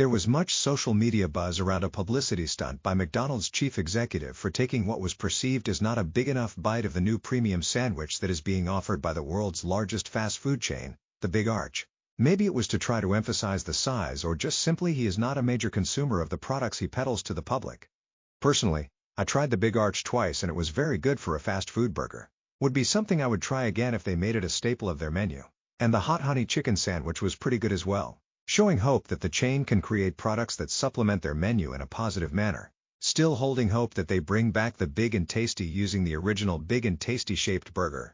There was much social media buzz around a publicity stunt by McDonald's chief executive for taking what was perceived as not a big enough bite of the new premium sandwich that is being offered by the world's largest fast food chain, the Big Arch. Maybe it was to try to emphasize the size, or just simply he is not a major consumer of the products he peddles to the public. Personally, I tried the Big Arch twice and it was very good for a fast food burger. Would be something I would try again if they made it a staple of their menu. And the hot honey chicken sandwich was pretty good as well, showing hope that the chain can create products that supplement their menu in a positive manner. Still holding hope that they bring back the Big and Tasty using the original Big and Tasty shaped burger.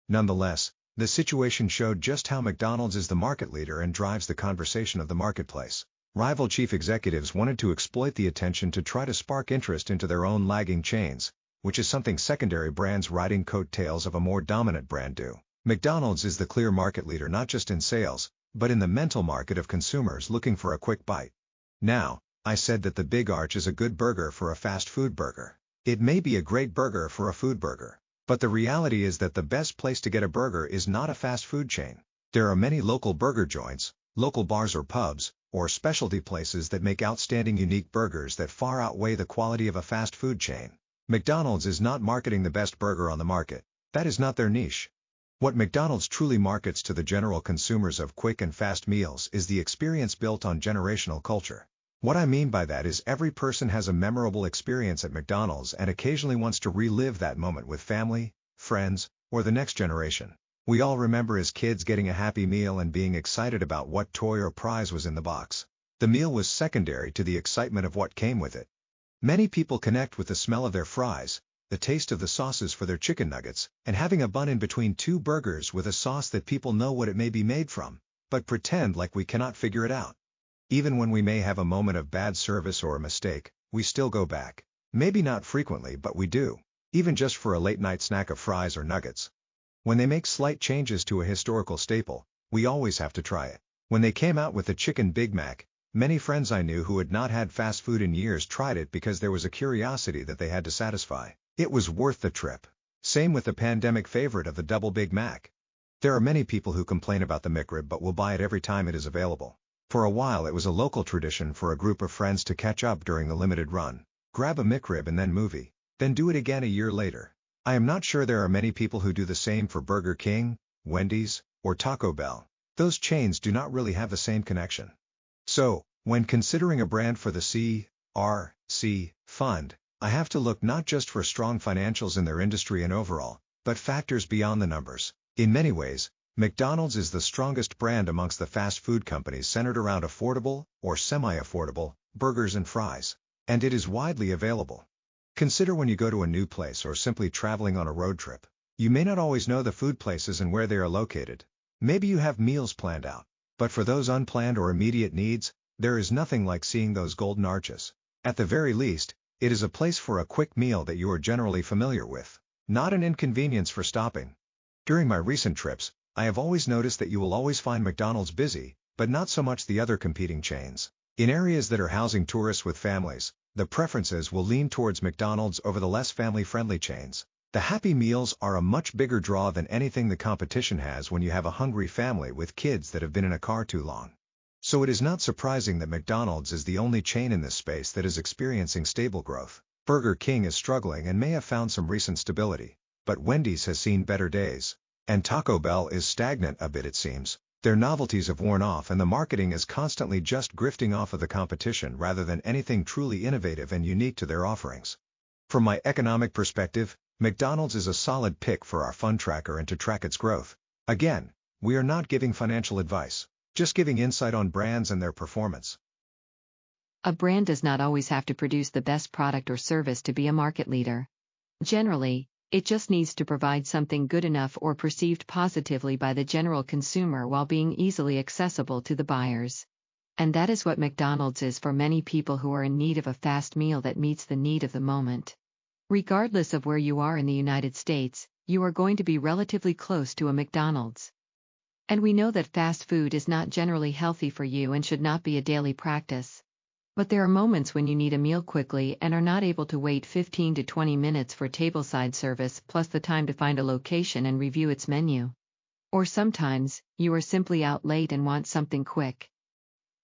Nonetheless, the situation showed just how McDonald's is the market leader and drives the conversation of the marketplace. Rival chief executives wanted to exploit the attention to try to spark interest into their own lagging chains, which is something secondary brands riding coattails of a more dominant brand do. McDonald's is the clear market leader not just in sales, but in the mental market of consumers looking for a quick bite. Now, I said that the Big Arch is a good burger for a fast food burger. It may be a great burger for a food burger, but the reality is that the best place to get a burger is not a fast food chain. There are many local burger joints, local bars or pubs, or specialty places that make outstanding unique burgers that far outweigh the quality of a fast food chain. McDonald's is not marketing the best burger on the market. That is not their niche. What McDonald's truly markets to the general consumers of quick and fast meals is the experience built on generational culture. What I mean by that is every person has a memorable experience at McDonald's and occasionally wants to relive that moment with family, friends, or the next generation. We all remember as kids getting a Happy Meal and being excited about what toy or prize was in the box. The meal was secondary to the excitement of what came with it. Many people connect with the smell of their fries, the taste of the sauces for their chicken nuggets, and having a bun in between two burgers with a sauce that people know what it may be made from, but pretend like we cannot figure it out. Even when we may have a moment of bad service or a mistake, we still go back. Maybe not frequently, but we do, even just for a late-night snack of fries or nuggets. When they make slight changes to a historical staple, we always have to try it. When they came out with the Chicken Big Mac, many friends I knew who had not had fast food in years tried it because there was a curiosity that they had to satisfy. It was worth the trip. Same with the pandemic favorite of the Double Big Mac. There are many people who complain about the McRib but will buy it every time it is available. For a while it was a local tradition for a group of friends to catch up during the limited run, grab a McRib and then movie, then do it again a year later. I am not sure there are many people who do the same for Burger King, Wendy's, or Taco Bell. Those chains do not really have the same connection. So, when considering a brand for the CRC fund, I have to look not just for strong financials in their industry and overall, but factors beyond the numbers. In many ways, McDonald's is the strongest brand amongst the fast food companies centered around affordable, or semi-affordable, burgers and fries. And it is widely available. Consider when you go to a new place or simply traveling on a road trip. You may not always know the food places and where they are located. Maybe you have meals planned out. But for those unplanned or immediate needs, there is nothing like seeing those golden arches. At the very least, it is a place for a quick meal that you are generally familiar with, not an inconvenience for stopping. During my recent trips, I have always noticed that you will always find McDonald's busy, but not so much the other competing chains. In areas that are housing tourists with families, the preferences will lean towards McDonald's over the less family-friendly chains. The Happy Meals are a much bigger draw than anything the competition has when you have a hungry family with kids that have been in a car too long. So it is not surprising that McDonald's is the only chain in this space that is experiencing stable growth. Burger King is struggling and may have found some recent stability, but Wendy's has seen better days. And Taco Bell is stagnant a bit, it seems. Their novelties have worn off and the marketing is constantly just grifting off of the competition rather than anything truly innovative and unique to their offerings. From my economic perspective, McDonald's is a solid pick for our fund tracker and to track its growth. Again, we are not giving financial advice, just giving insight on brands and their performance. A brand does not always have to produce the best product or service to be a market leader. Generally, it just needs to provide something good enough or perceived positively by the general consumer while being easily accessible to the buyers. And that is what McDonald's is for many people who are in need of a fast meal that meets the need of the moment. Regardless of where you are in the United States, you are going to be relatively close to a McDonald's. And we know that fast food is not generally healthy for you and should not be a daily practice. But there are moments when you need a meal quickly and are not able to wait 15 to 20 minutes for tableside service plus the time to find a location and review its menu. Or sometimes, you are simply out late and want something quick.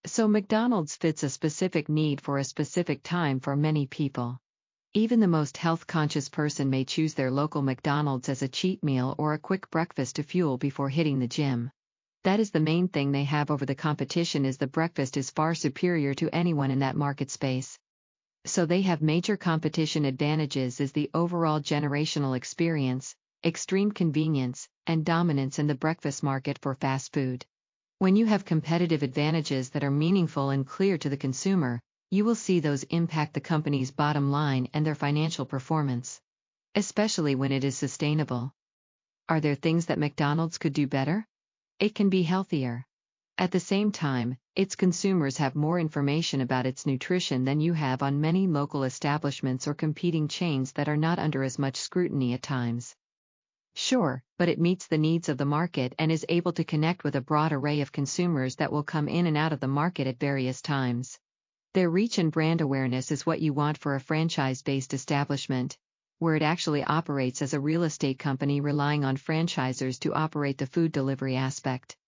So McDonald's fits a specific need for a specific time for many people. Even the most health-conscious person may choose their local McDonald's as a cheat meal or a quick breakfast to fuel before hitting the gym. That is the main thing they have over the competition, is the breakfast is far superior to anyone in that market space. So they have major competition advantages is the overall generational experience, extreme convenience, and dominance in the breakfast market for fast food. When you have competitive advantages that are meaningful and clear to the consumer, you will see those impact the company's bottom line and their financial performance, especially when it is sustainable. Are there things that McDonald's could do better? It can be healthier. At the same time, its consumers have more information about its nutrition than you have on many local establishments or competing chains that are not under as much scrutiny at times. Sure, but it meets the needs of the market and is able to connect with a broad array of consumers that will come in and out of the market at various times. Their reach and brand awareness is what you want for a franchise-based establishment, where it actually operates as a real estate company relying on franchisors to operate the food delivery aspect.